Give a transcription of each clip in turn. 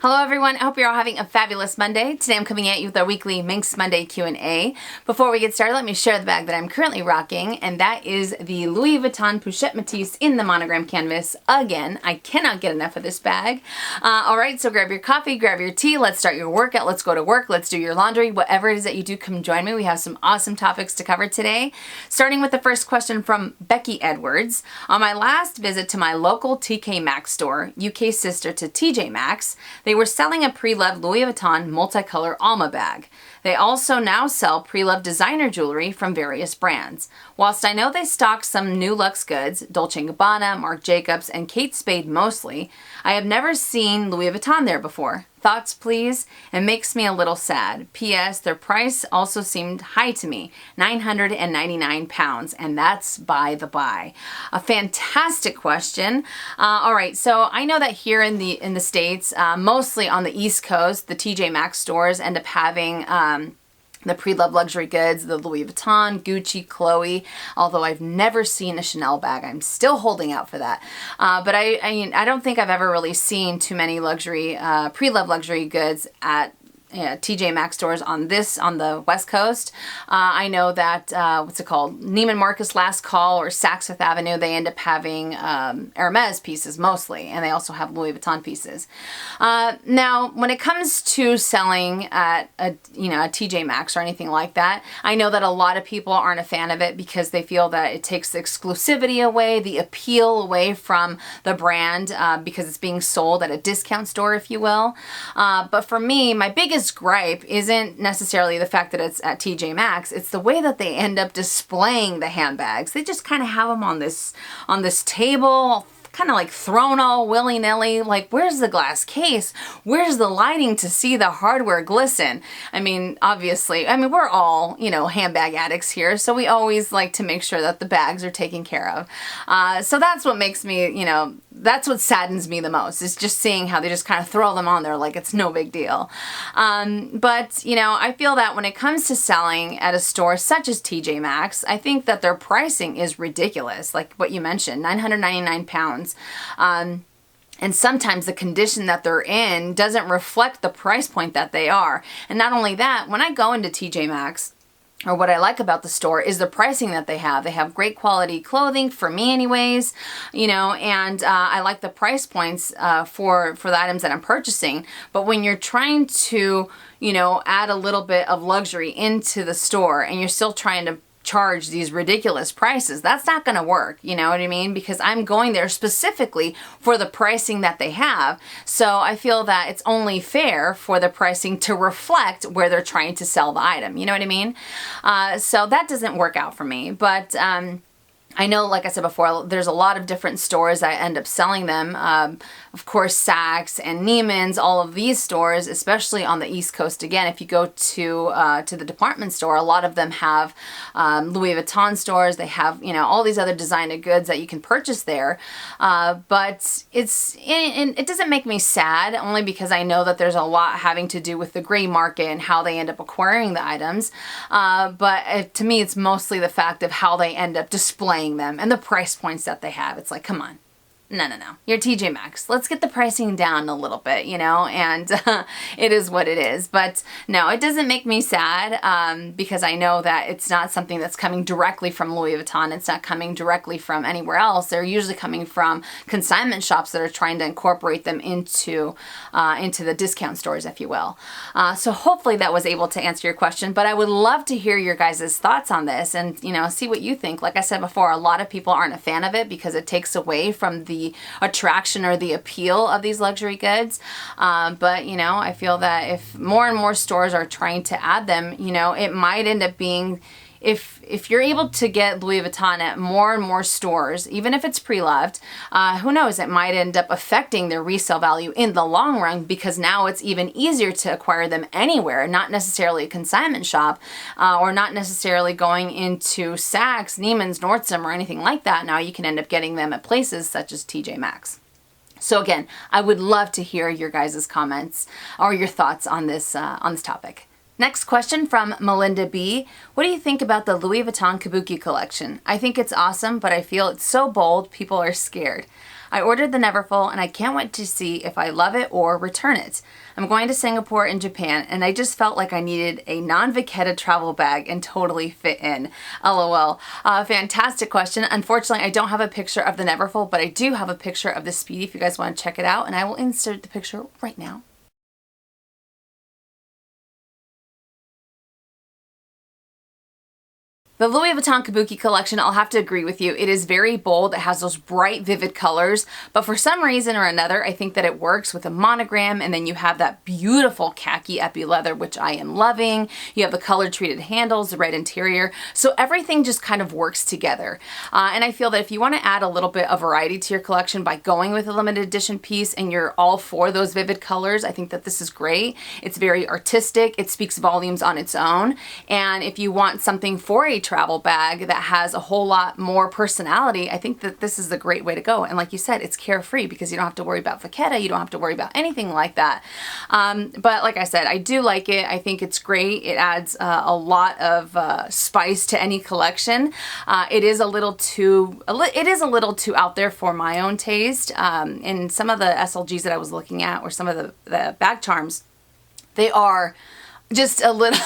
Hello everyone, I hope you're all having a fabulous Monday. Today I'm coming at you with our weekly Minks Monday Q&A. Before we get started, let me share the bag that I'm currently rocking, and that is the Louis Vuitton Pochette Matisse in the monogram canvas. Again, I cannot get enough of this bag. Alright, so grab your coffee, grab your tea, let's start your workout, let's go to work, let's do your laundry, whatever it is that you do, come join me. We have some awesome topics to cover today. Starting with the first question from Becky Edwards. On my last visit to my local TJ Maxx store, UK sister to TJ Maxx, they were selling a Preloved Louis Vuitton multicolor Alma bag. They also now sell Preloved designer jewelry from various brands. Whilst I know they stock some new luxe goods, Dolce & Gabbana, Marc Jacobs, and Kate Spade mostly, I have never seen Louis Vuitton there before. Thoughts, please? It makes me a little sad. P.S. Their price also seemed high to me, £999, and that's by the by. A fantastic question. All right, so I know that here in the States, mostly on the East Coast, the TJ Maxx stores end up having the Preloved luxury goods, the Louis Vuitton, Gucci, Chloe, although I've never seen a Chanel bag. I'm still holding out for that. But I don't think I've ever really seen too many luxury, Preloved luxury goods at TJ Maxx stores on the West Coast. I know that, what's it called? Neiman Marcus Last Call or Saks Fifth Avenue, they end up having Hermes pieces mostly, and they also have Louis Vuitton pieces. Now, when it comes to selling at a TJ Maxx or anything like that, I know that a lot of people aren't a fan of it because they feel that it takes the exclusivity away, the appeal away from the brand because it's being sold at a discount store, if you will. But for me, my biggest gripe isn't necessarily the fact that it's at TJ Maxx, it's the way that they end up displaying the handbags. They just kind of have them on this table, kind of like thrown all willy-nilly. Like, where's the glass case? Where's the lighting to see the hardware glisten? I mean, obviously, we're all, handbag addicts here, so we always like to make sure that the bags are taken care of. So that's what makes me, that's what saddens me the most, is just seeing how they just kind of throw them on there like it's no big deal. But, I feel that when it comes to selling at a store such as TJ Maxx, I think that their pricing is ridiculous. Like what you mentioned, £999. And sometimes the condition that they're in doesn't reflect the price point that they are. And not only that, when I go into TJ Maxx, or what I like about the store is the pricing that they have. They have great quality clothing, for me anyways, and I like the price points for the items that I'm purchasing. But when you're trying to, add a little bit of luxury into the store and you're still trying to charge these ridiculous prices, that's not going to work, you know what I mean? Because I'm going there specifically for the pricing that they have. So I feel that it's only fair for the pricing to reflect where they're trying to sell the item, you know what I mean? So that doesn't work out for me. But I know, like I said before, there's a lot of different stores that end up selling them. Of course, Saks and Neiman's, all of these stores, especially on the East Coast. Again, if you go to the department store, a lot of them have Louis Vuitton stores. They have, all these other designer goods that you can purchase there. But it doesn't make me sad, only because I know that there's a lot having to do with the gray market and how they end up acquiring the items. But to me, it's mostly the fact of how they end up displaying them and the price points that they have. It's like, come on. No. You're TJ Maxx. Let's get the pricing down a little bit, and it is what it is. But no, it doesn't make me sad because I know that it's not something that's coming directly from Louis Vuitton. It's not coming directly from anywhere else. They're usually coming from consignment shops that are trying to incorporate them into the discount stores, if you will. So hopefully that was able to answer your question, but I would love to hear your guys' thoughts on this and, see what you think. Like I said before, a lot of people aren't a fan of it because it takes away from the attraction or the appeal of these luxury goods. But, I feel that if more and more stores are trying to add them, it might end up being, if you're able to get Louis Vuitton at more and more stores, even if it's Preloved, who knows, it might end up affecting their resale value in the long run because now it's even easier to acquire them anywhere, not necessarily a consignment shop or not necessarily going into Saks, Neiman's, Nordstrom, or anything like that. Now you can end up getting them at places such as TJ Maxx. So again, I would love to hear your guys' comments or your thoughts on this topic. Next question from Melinda B. What do you think about the Louis Vuitton Kabuki collection? I think it's awesome, but I feel it's so bold, people are scared. I ordered the Neverfull and I can't wait to see if I love it or return it. I'm going to Singapore and Japan and I just felt like I needed a non-Vachetta travel bag and totally fit in. LOL. Fantastic question. Unfortunately, I don't have a picture of the Neverfull, but I do have a picture of the Speedy if you guys want to check it out, and I will insert the picture right now. The Louis Vuitton Kabuki collection, I'll have to agree with you. It is very bold. It has those bright, vivid colors, but for some reason or another, I think that it works with a monogram, and then you have that beautiful khaki epi leather, which I am loving. You have the color-treated handles, the red interior, so everything just kind of works together. And I feel that if you want to add a little bit of variety to your collection by going with a limited edition piece and you're all for those vivid colors, I think that this is great. It's very artistic. It speaks volumes on its own. And if you want something for a travel bag that has a whole lot more personality, I think that this is a great way to go. And like you said, it's carefree because you don't have to worry about Vachetta, you don't have to worry about anything like that. But like I said, I do like it. I think it's great. It adds a lot of spice to any collection. It is a little too out there for my own taste. And some of the SLGs that I was looking at, or some of the bag charms, they are just a little,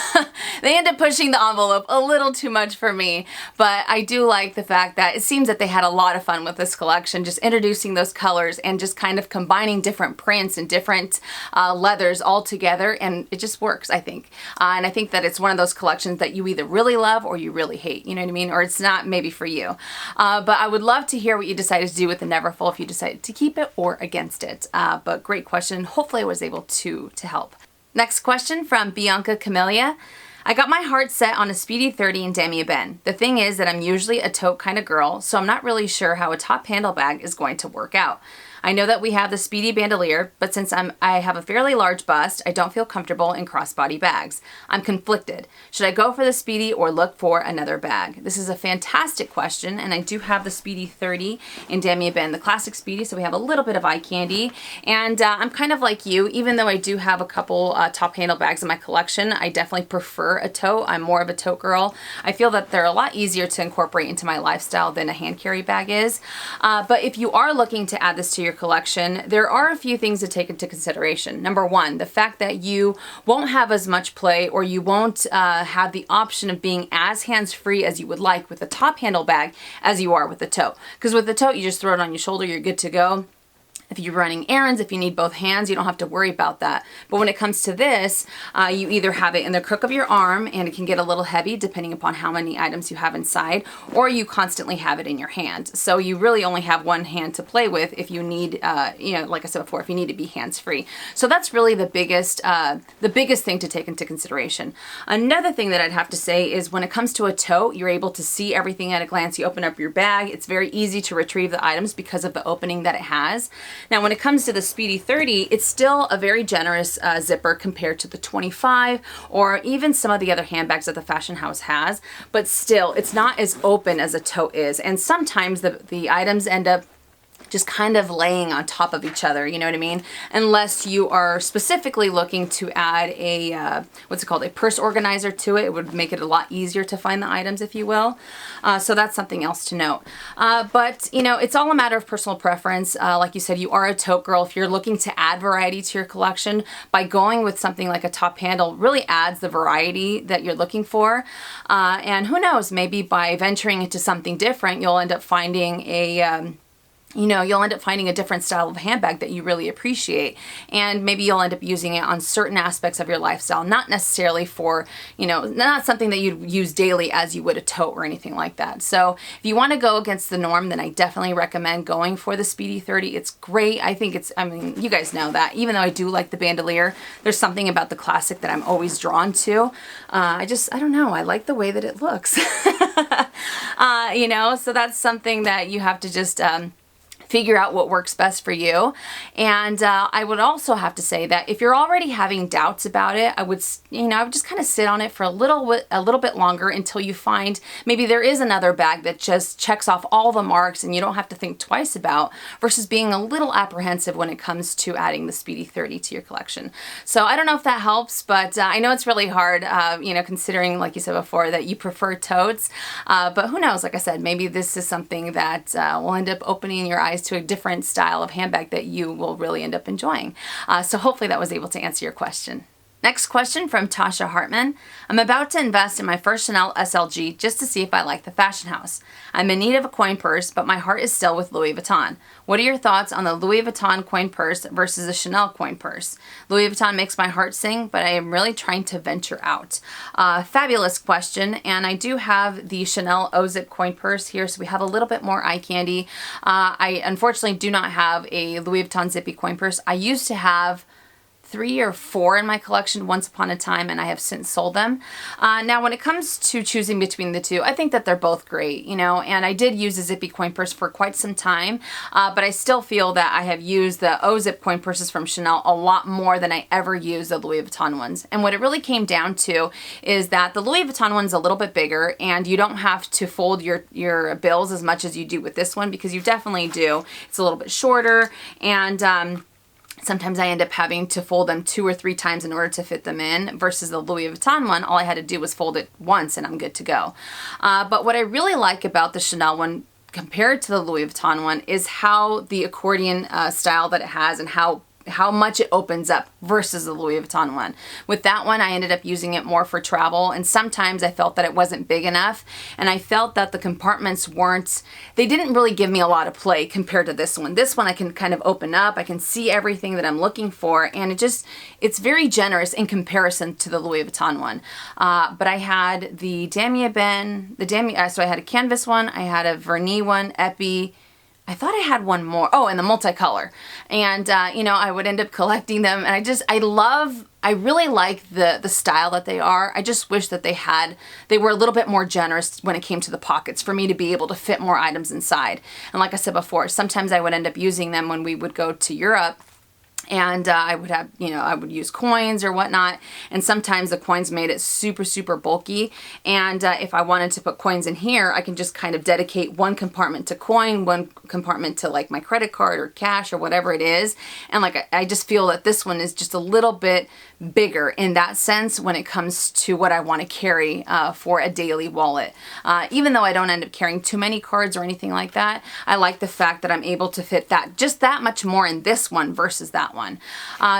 they end up pushing the envelope a little too much for me, but I do like the fact that it seems that they had a lot of fun with this collection, just introducing those colors and just kind of combining different prints and different leathers all together, and it just works, I think. And I think that it's one of those collections that you either really love or you really hate, you know what I mean? Or it's not maybe for you. But I would love to hear what you decided to do with the Neverfull, if you decided to keep it or against it. But great question. Hopefully I was able to help. Next question from Bianca Camellia. I got my heart set on a Speedy 30 in Damier Ben. The thing is that I'm usually a tote kind of girl, so I'm not really sure how a top handle bag is going to work out. I know that we have the Speedy bandolier, but since I have a fairly large bust, I don't feel comfortable in crossbody bags. I'm conflicted. Should I go for the Speedy or look for another bag? This is a fantastic question, and I do have the Speedy 30 in Damier Ben, the classic Speedy, so we have a little bit of eye candy. And I'm kind of like you, even though I do have a couple top handle bags in my collection, I definitely prefer a tote. I'm more of a tote girl. I feel that they're a lot easier to incorporate into my lifestyle than a hand carry bag is. But if you are looking to add this to your collection, there are a few things to take into consideration. Number one, the fact that you won't have as much play, or you won't have the option of being as hands-free as you would like with a top handle bag as you are with the tote. Because with the tote, you just throw it on your shoulder, you're good to go. If you're running errands, if you need both hands, you don't have to worry about that. But when it comes to this, you either have it in the crook of your arm, and it can get a little heavy depending upon how many items you have inside, or you constantly have it in your hand. So you really only have one hand to play with if you need, like I said before, if you need to be hands-free. So that's really the biggest thing to take into consideration. Another thing that I'd have to say is when it comes to a tote, you're able to see everything at a glance. You open up your bag, it's very easy to retrieve the items because of the opening that it has. Now, when it comes to the Speedy 30, it's still a very generous zipper compared to the 25 or even some of the other handbags that the fashion house has, but still, it's not as open as a tote is. And sometimes the items end up just kind of laying on top of each other, you know what I mean? Unless you are specifically looking to add a, what's it called, a purse organizer to it. It would make it a lot easier to find the items, if you will. So that's something else to note. But, you know, it's all a matter of personal preference. Like you said, you are a tote girl. If you're looking to add variety to your collection, by going with something like a top handle really adds the variety that you're looking for. And who knows, maybe by venturing into something different, you'll end up finding a you'll end up finding a different style of handbag that you really appreciate, and maybe you'll end up using it on certain aspects of your lifestyle, not necessarily for, not something that you'd use daily as you would a tote or anything like that. So if you want to go against the norm, then I definitely recommend going for the Speedy 30. It's great. I think you guys know that. Even though I do like the bandolier, there's something about the classic that I'm always drawn to. I don't know. I like the way that it looks. So that's something that you have to just figure out what works best for you. And I would also have to say that if you're already having doubts about it, I would just kind of sit on it for a little bit longer until you find maybe there is another bag that just checks off all the marks and you don't have to think twice about, versus being a little apprehensive when it comes to adding the Speedy 30 to your collection. So I don't know if that helps, but I know it's really hard, considering, like you said before, that you prefer totes. But who knows, like I said, maybe this is something that will end up opening your eyes customize to a different style of handbag that you will really end up enjoying. So hopefully that was able to answer your question. Next question from Tasha Hartman. I'm about to invest in my first Chanel SLG just to see if I like the fashion house. I'm in need of a coin purse, but my heart is still with Louis Vuitton. What are your thoughts on the Louis Vuitton coin purse versus a Chanel coin purse? Louis Vuitton makes my heart sing, but I am really trying to venture out. Fabulous question, and I do have the Chanel O-Zip coin purse here, so we have a little bit more eye candy. I unfortunately do not have a Louis Vuitton zippy coin purse. I used to have 3 or 4 in my collection once upon a time, and I have since sold them. Now, when it comes to choosing between the two, I think that they're both great, you know, and I did use a zippy coin purse for quite some time, but I still feel that I have used the O-Zip coin purses from Chanel a lot more than I ever used the Louis Vuitton ones. And what it really came down to is that the Louis Vuitton one's a little bit bigger, and you don't have to fold your bills as much as you do with this one, because you definitely do. It's a little bit shorter, and sometimes I end up having to fold them 2 or 3 times in order to fit them in, versus the Louis Vuitton one, all I had to do was fold it once and I'm good to go. But what I really like about the Chanel one compared to the Louis Vuitton one is how the accordion style that it has, and how much it opens up versus the Louis Vuitton one. With that one, I ended up using it more for travel, and sometimes I felt that it wasn't big enough, and I felt that the compartments they didn't really give me a lot of play compared to this one. This one I can kind of open up, I can see everything that I'm looking for, and it's very generous in comparison to the Louis Vuitton one. But I had the Damier Ben, so I had a canvas one, I had a vernis one, Epi, I thought I had one more. Oh, and the multicolor. And, you know, I would end up collecting them. And I really like the style that they are. I just wish that they were a little bit more generous when it came to the pockets for me to be able to fit more items inside. And like I said before, sometimes I would end up using them when we would go to Europe. And I would have, you know, I would use coins or whatnot, and sometimes the coins made it super, super bulky, and if I wanted to put coins in here, I can just kind of dedicate one compartment to coin, one compartment to like my credit card or cash or whatever it is, and like I just feel that this one is just a little bit bigger in that sense when it comes to what I want to carry for a daily wallet. Even though I don't end up carrying too many cards or anything like that, I like the fact that I'm able to fit just that much more in this one versus that one.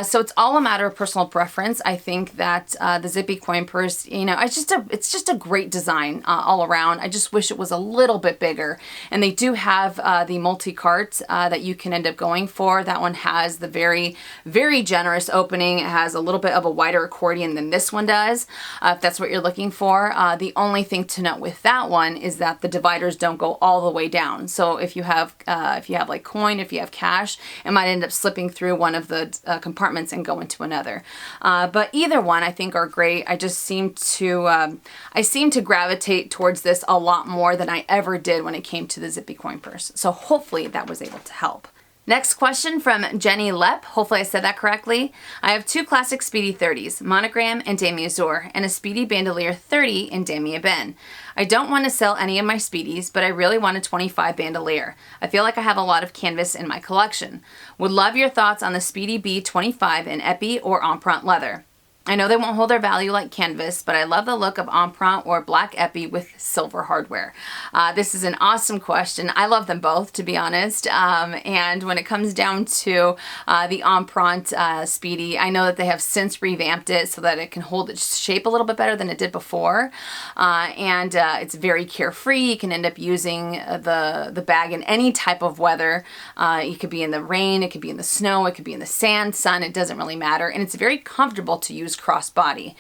So it's all a matter of personal preference. I think that the zippy coin purse, you know, it's just a great design all around. I just wish it was a little bit bigger. And they do have the multi-cart that you can end up going for. That one has the very, very generous opening. It has a little bit of a wider accordion than this one does, if that's what you're looking for. The only thing to note with that one is that the dividers don't go all the way down. So if you have like coin, if you have cash, it might end up slipping through one of the compartments and go into another. But either one I think are great. I just seem to gravitate towards this a lot more than I ever did when it came to the zippy coin purse. So hopefully that was able to help. Next question from Jenny Lepp. Hopefully I said that correctly. I have 2 classic Speedy 30s, Monogram and Damier Azur, and a Speedy Bandolier 30 in Damier Ben. I don't want to sell any of my Speedies, but I really want a 25 bandolier. I feel like I have a lot of canvas in my collection. Would love your thoughts on the Speedy B25 in Epi or Empreinte leather. I know they won't hold their value like canvas, but I love the look of Empreinte or black Epi with silver hardware. This is an awesome question. I love them both, to be honest. And when it comes down to the Empreinte Speedy, I know that they have since revamped it so that it can hold its shape a little bit better than it did before. And it's very carefree. You can end up using the bag in any type of weather. You could be in the rain, it could be in the snow, it could be in the sand, sun, it doesn't really matter. And it's very comfortable to use crossbody.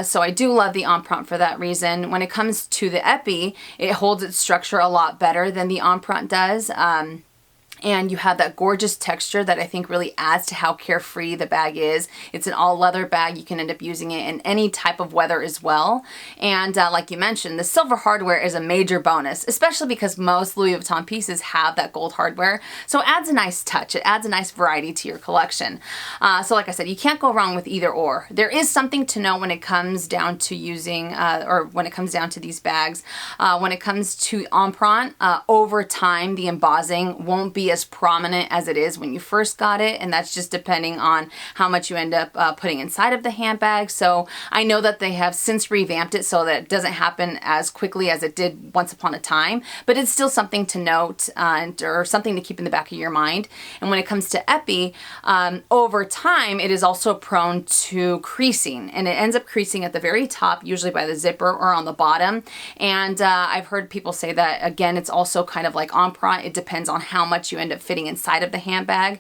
So I do love the Empreinte for that reason. When it comes to the Epi, it holds its structure a lot better than the Empreinte does. And you have that gorgeous texture that I think really adds to how carefree the bag is. It's an all leather bag. You can end up using it in any type of weather as well. And like you mentioned, the silver hardware is a major bonus, especially because most Louis Vuitton pieces have that gold hardware. So it adds a nice touch. It adds a nice variety to your collection. So like I said, you can't go wrong with either or. There is something to know when it comes down to using, or when it comes down to these bags. When it comes to Empreinte, over time, the embossing won't be be as prominent as it is when you first got it, and that's just depending on how much you end up putting inside of the handbag. So I know that they have since revamped it so that it doesn't happen as quickly as it did once upon a time, but it's still something to note or something to keep in the back of your mind. And when it comes to epi, over time, it is also prone to creasing, and it ends up creasing at the very top, usually by the zipper or on the bottom. And I've heard people say that, again, it's also kind of like Empreinte. It depends on how much you end up fitting inside of the handbag.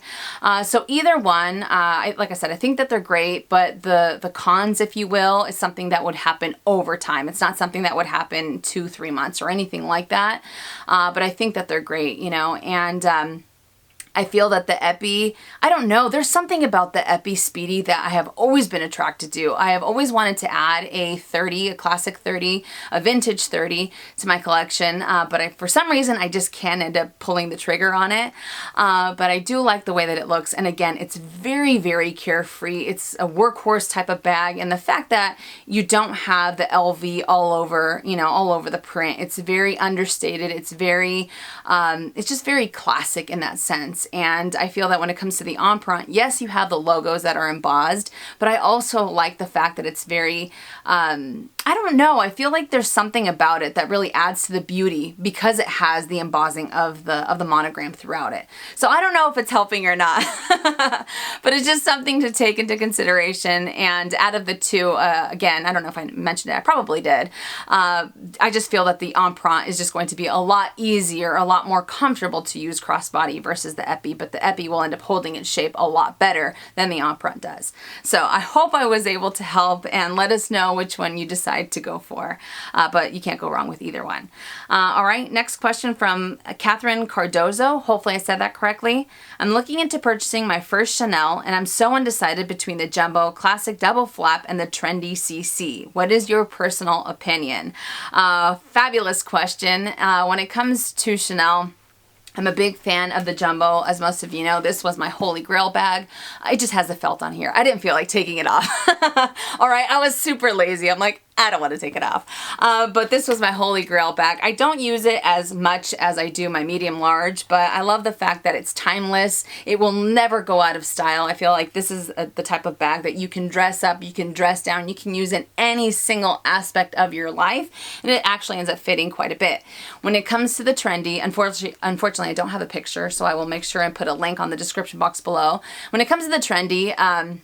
So either one, like I said, I think that they're great, but the cons, if you will, is something that would happen over time. It's not something that would happen 2-3 months or anything like that. But I think that they're great, you know, and I feel that the epi, I don't know, there's something about the Empreinte Speedy that I have always been attracted to. I have always wanted to add a 30, a classic 30, a vintage 30 to my collection, but for some reason I just can't end up pulling the trigger on it. But I do like the way that it looks, and again, it's very, very carefree. It's a workhorse type of bag, and the fact that you don't have the LV all over, you know, all over the print, it's very understated. It's very, it's just very classic in that sense. And I feel that when it comes to the Empreinte, yes, you have the logos that are embossed, but I also like the fact that it's very, I don't know, I feel like there's something about it that really adds to the beauty because it has the embossing of the monogram throughout it. So I don't know if it's helping or not, but it's just something to take into consideration. And out of the two, again, I don't know if I mentioned it, I probably did. I just feel that the Empreinte is just going to be a lot easier, a lot more comfortable to use crossbody versus the epi, but the epi will end up holding its shape a lot better than the Empreinte does. So I hope I was able to help, and let us know which one you decide to go for, but you can't go wrong with either one. All right, next question from Catherine Cardozo. Hopefully I said that correctly. I'm looking into purchasing my first Chanel, and I'm so undecided between the Jumbo Classic Double Flap and the Trendy CC. What is your personal opinion? Fabulous question. When it comes to Chanel, I'm a big fan of the Jumbo. As most of you know, this was my holy grail bag. It just has the felt on here. I didn't feel like taking it off. All right, I was super lazy. I'm like, I don't want to take it off. But this was my holy grail bag. I don't use it as much as I do my medium large, but I love the fact that it's timeless. It will never go out of style. I feel like this is the type of bag that you can dress up, you can dress down, you can use in any single aspect of your life, and it actually ends up fitting quite a bit. When it comes to the Trendy, unfortunately I don't have a picture, so I will make sure and put a link on the description box below. When it comes to the Trendy,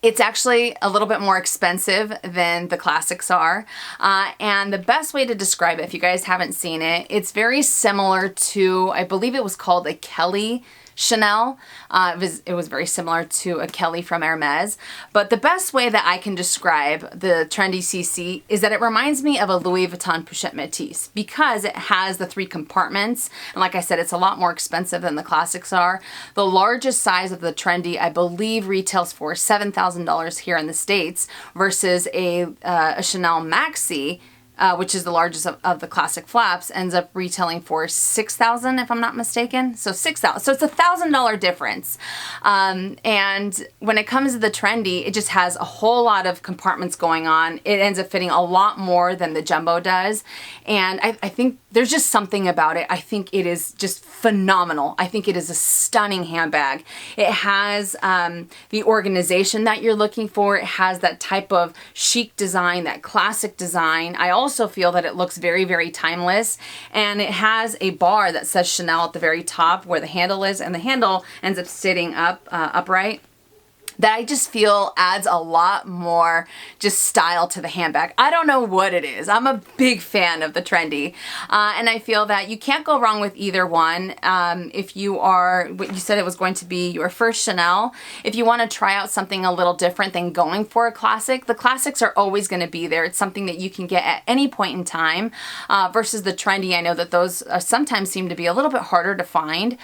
it's actually a little bit more expensive than the classics are. And the best way to describe it, if you guys haven't seen it, it's very similar to, I believe it was called a Kelly Chanel. It was very similar to a Kelly from Hermes. But the best way that I can describe the Trendy CC is that it reminds me of a Louis Vuitton Pochette Métis because it has the 3 compartments. And like I said, it's a lot more expensive than the classics are. The largest size of the Trendy, I believe, retails for $7,000 here in the States versus a Chanel Maxi, which is the largest of the classic flaps, ends up retailing for $6,000 if I'm not mistaken. So $6,000. So it's a $1,000 difference. And when it comes to the Trendy, it just has a whole lot of compartments going on. It ends up fitting a lot more than the Jumbo does. And I think there's just something about it. I think it is just phenomenal. I think it is a stunning handbag. It has the organization that you're looking for. It has that type of chic design, that classic design. I also feel that it looks very, very timeless, and it has a bar that says Chanel at the very top where the handle is, and the handle ends up sitting upright. That I just feel adds a lot more just style to the handbag. I don't know what it is. I'm a big fan of the Trendy. And I feel that you can't go wrong with either one. If you are, what you said it was going to be your first Chanel, if you want to try out something a little different than going for a classic, the classics are always going to be there. It's something that you can get at any point in time versus the Trendy. I know that those sometimes seem to be a little bit harder to find.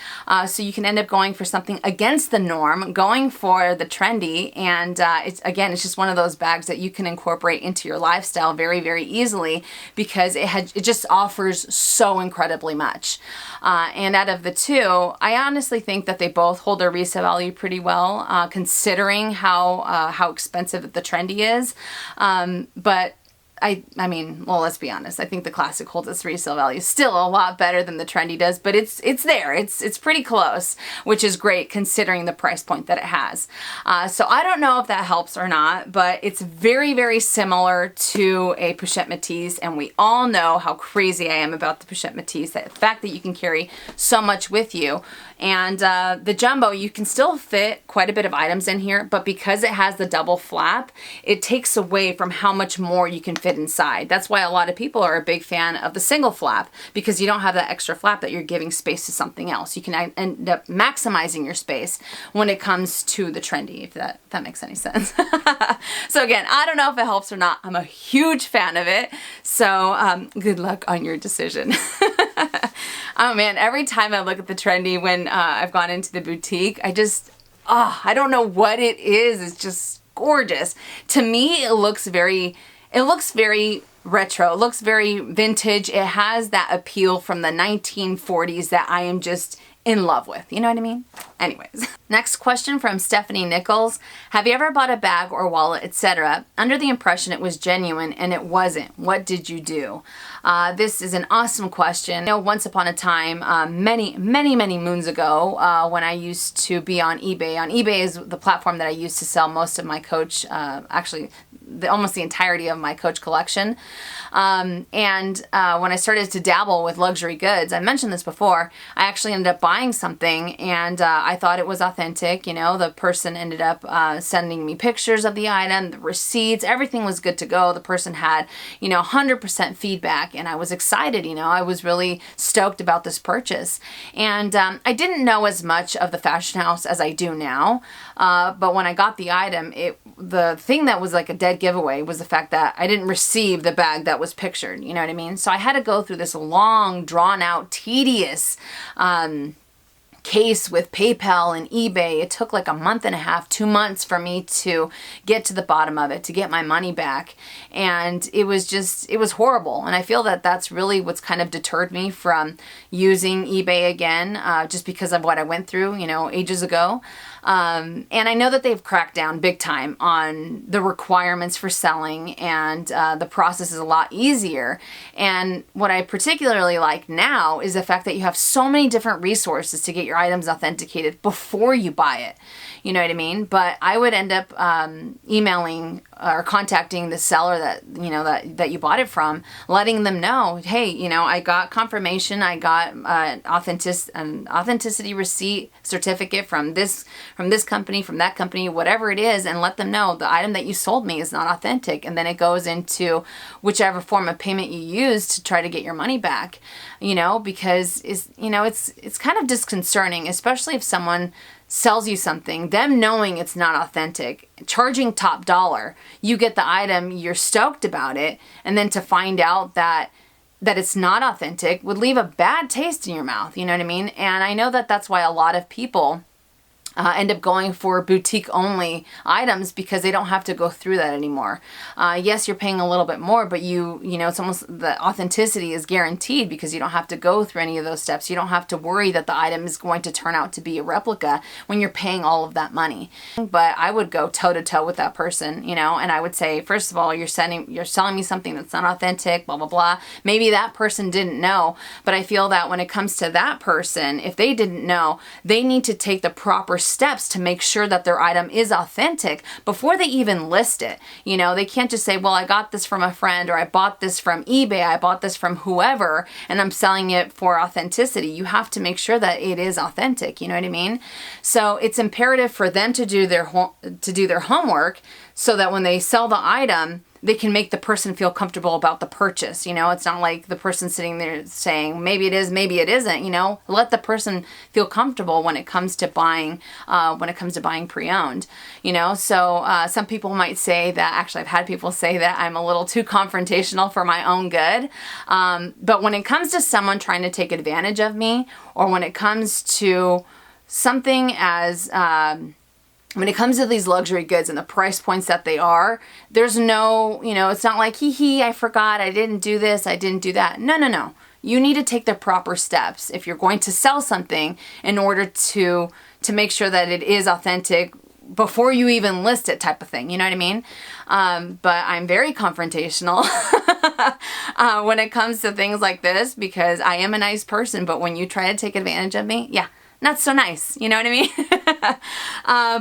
So you can end up going for something against the norm, going for the Trendy, and it's just one of those bags that you can incorporate into your lifestyle very, very easily because it just offers so incredibly much. And out of the two, I honestly think that they both hold their resale value pretty well, considering how expensive the Trendy is. But I mean, well, let's be honest. I think the classic holds its resale value still a lot better than the trendy does, but it's there. It's pretty close, which is great considering the price point that it has. So I don't know if that helps or not, but it's very, very similar to a Pochette Métis, and we all know how crazy I am about the Pochette Métis. The fact that you can carry so much with you. And the jumbo, you can still fit quite a bit of items in here, but because it has the double flap, it takes away from how much more you can fit inside. That's why a lot of people are a big fan of the single flap, because you don't have that extra flap that you're giving space to something else. You can end up maximizing your space when it comes to the trendy, if that makes any sense. So again, I don't know if it helps or not. I'm a huge fan of it. So good luck on your decision. Oh man, every time I look at the trendy when I've gone into the boutique, I don't know what it is. It's just gorgeous. To me, it looks very retro. It looks very vintage. It has that appeal from the 1940s that I am just in love with. You know what I mean? Anyways. Next question from Stephanie Nichols. Have you ever bought a bag or wallet, etc., under the impression it was genuine and it wasn't? What did you do? This is an awesome question. You know, once upon a time, many moons ago, when I used to be on eBay. On eBay is the platform that I used to sell most of my Coach, actually almost the entirety of my Coach collection. When I started to dabble with luxury goods, I mentioned this before, I actually ended up buying something and I thought it was authentic. You know, the person ended up sending me pictures of the item, the receipts, everything was good to go. The person had, 100% feedback, and I was excited. I was really stoked about this purchase. And I didn't know as much of the fashion house as I do now, but when I got the item, the thing that was like a dead giveaway was the fact that I didn't receive the bag that was pictured. You know what I mean? So I had to go through this long, drawn out, tedious case with PayPal and eBay. It took like a month and a half, 2 months for me to get to the bottom of it, to get my money back. And it was horrible. And I feel that that's really what's kind of deterred me from using eBay again, just because of what I went through, ages ago. And I know that they've cracked down big time on the requirements for selling, and the process is a lot easier. And what I particularly like now is the fact that you have so many different resources to get your items authenticated before you buy it. You know what I mean? But I would end up emailing or contacting the seller that you bought it from, letting them know, hey, I got confirmation, I got an authenticity receipt certificate from this company, from that company, whatever it is, and let them know the item that you sold me is not authentic. And then it goes into whichever form of payment you use to try to get your money back, because it's kind of disconcerting, especially if someone sells you something, them knowing it's not authentic, charging top dollar, you get the item, you're stoked about it, and then to find out that it's not authentic would leave a bad taste in your mouth, you know what I mean? And I know that that's why a lot of people end up going for boutique only items, because they don't have to go through that anymore. Yes, you're paying a little bit more, but it's almost, the authenticity is guaranteed because you don't have to go through any of those steps. You don't have to worry that the item is going to turn out to be a replica when you're paying all of that money. But I would go toe to toe with that person, and I would say, first of all, you're selling me something that's not authentic, blah, blah, blah. Maybe that person didn't know, but I feel that when it comes to that person, if they didn't know, they need to take the proper steps to make sure that their item is authentic before they even list it. They can't just say, well, I got this from a friend, or I bought this from eBay, I bought this from whoever, and I'm selling it for authenticity. You have to make sure that it is authentic. You know what I mean? So it's imperative for them to do their homework, so that when they sell the item, they can make the person feel comfortable about the purchase. It's not like the person sitting there saying, maybe it is, maybe it isn't. Let the person feel comfortable when it comes to buying, pre-owned. So some people might say that, actually I've had people say that I'm a little too confrontational for my own good. But when it comes to someone trying to take advantage of me, or when it comes to something as, when it comes to these luxury goods and the price points that they are, there's no, it's not like, I forgot, I didn't do this, I didn't do that. No. You need to take the proper steps if you're going to sell something in order to make sure that it is authentic before you even list it type of thing, you know what I mean? But I'm very confrontational when it comes to things like this, because I am a nice person, but when you try to take advantage of me, yeah, not so nice, you know what I mean?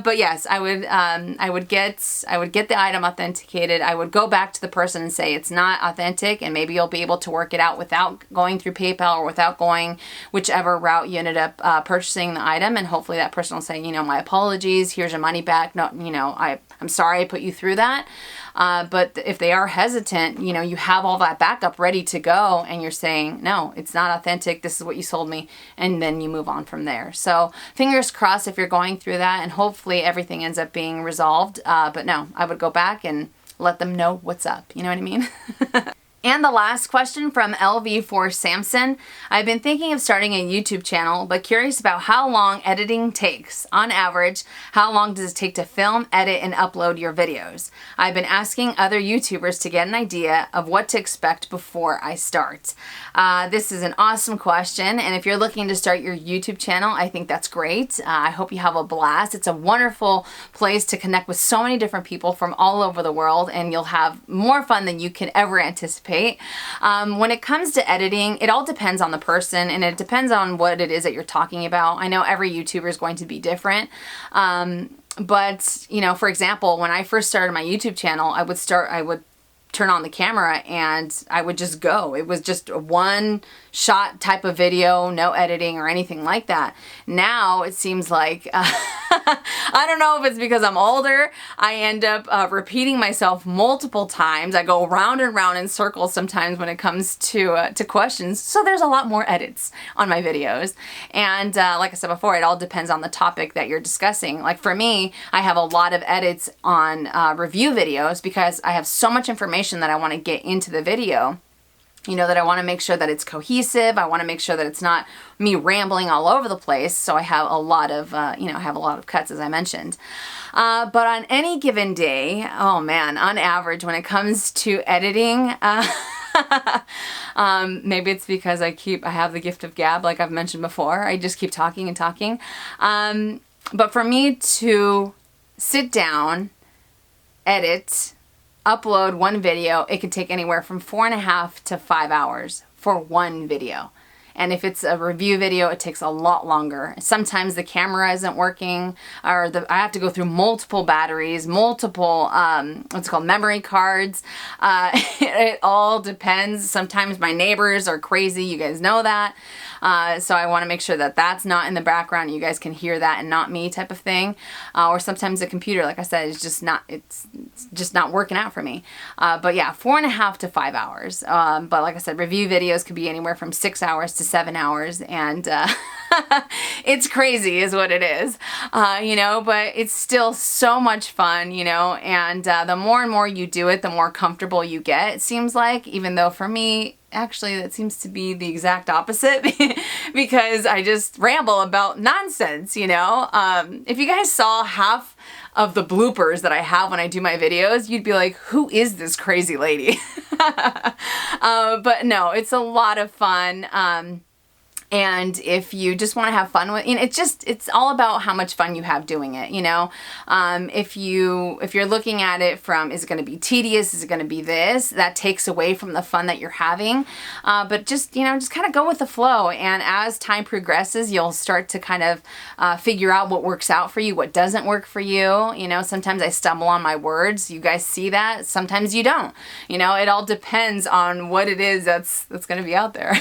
But yes, I would get the item authenticated. I would go back to the person and say it's not authentic, and maybe you'll be able to work it out without going through PayPal or without going whichever route you ended up purchasing the item, and hopefully that person will say, you know, my apologies, here's your money back. No, you know, I'm sorry I put you through that. But if they are hesitant, you know, you have all that backup ready to go, and you're saying, no, it's not authentic, this is what you sold me, and then you move on from there. So fingers crossed if you're going through that, and hopefully everything ends up being resolved. But no, I would go back and let them know what's up. You know what I mean? And the last question from LV4 Samson. I've been thinking of starting a YouTube channel, but curious about how long editing takes. On average, how long does it take to film, edit, and upload your videos? I've been asking other YouTubers to get an idea of what to expect before I start. This is an awesome question, and if you're looking to start your YouTube channel, I think that's great. I hope you have a blast. It's a wonderful place to connect with so many different people from all over the world, and you'll have more fun than you can ever anticipate. When it comes to editing, it all depends on the person, and it depends on what it is that you're talking about. I know every YouTuber is going to be different. But, you know, for example, when I first started my YouTube channel, I would turn on the camera and I would just go. It was just a one shot type of video, no editing or anything like that. Now it seems like, I don't know if it's because I'm older, I end up repeating myself multiple times. I go round and round in circles sometimes when it comes to questions. So there's a lot more edits on my videos. And like I said before, it all depends on the topic that you're discussing. Like for me, I have a lot of edits on review videos because I have so much information that I want to get into the video. You know, that I want to make sure that it's cohesive. I want to make sure that it's not me rambling all over the place. So I have a lot of, I have a lot of cuts, as I mentioned. But on any given day, oh man, on average, when it comes to editing, maybe it's because I have the gift of gab, like I've mentioned before. I just keep talking and talking. But for me to sit down, edit, upload one video, it can take anywhere from 4.5 to 5 hours for one video. And if it's a review video, it takes a lot longer. Sometimes the camera isn't working, or I have to go through multiple batteries, multiple, what's called memory cards. It all depends. Sometimes my neighbors are crazy. You guys know that. So I want to make sure that that's not in the background. You guys can hear that and not me type of thing. Or sometimes the computer, like I said, is just not, it's just not working out for me. But yeah, 4.5 to 5 hours. But like I said, review videos could be anywhere from 6 hours to 7 hours. And it's crazy is what it is, but it's still so much fun, and the more and more you do it, the more comfortable you get, it seems like, even though for me, actually, that seems to be the exact opposite because I just ramble about nonsense, If you guys saw half of the bloopers that I have when I do my videos, you'd be like, who is this crazy lady? But no, it's a lot of fun. And if you just want to have fun with it's all about how much fun you have doing it, If you're looking at it from, is it going to be tedious? Is it going to be this? That takes away from the fun that you're having. But just kind of go with the flow. And as time progresses, you'll start to kind of figure out what works out for you, what doesn't work for you. Sometimes I stumble on my words. You guys see that. Sometimes you don't. It all depends on what it is that's going to be out there.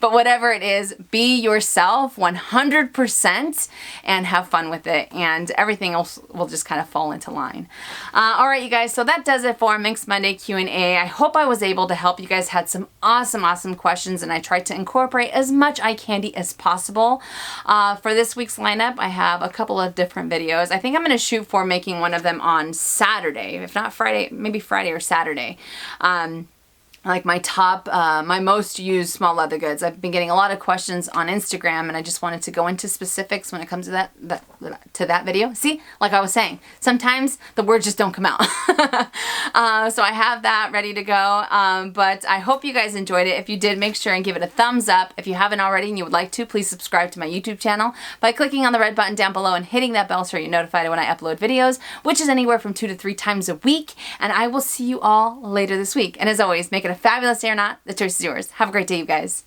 But whatever it is, be yourself 100% and have fun with it, and everything else will just kind of fall into line. All right, you guys, so that does it for Minks Monday Q&A. I hope I was able to help. You guys had some awesome questions, and I tried to incorporate as much eye candy as possible. For this week's lineup, I have a couple of different videos. I think I'm going to shoot for making one of them on Saturday, if not Friday, maybe Friday or Saturday. like my top, my most used small leather goods. I've been getting a lot of questions on Instagram, and I just wanted to go into specifics when it comes to that video. See, like I was saying, sometimes the words just don't come out. So I have that ready to go, but I hope you guys enjoyed it. If you did, make sure and give it a thumbs up. If you haven't already and you would like to, please subscribe to my YouTube channel by clicking on the red button down below and hitting that bell so you're notified when I upload videos, which is anywhere from 2 to 3 times a week, and I will see you all later this week. And as always, make it a fabulous day or not, the choice is yours. Have a great day, you guys.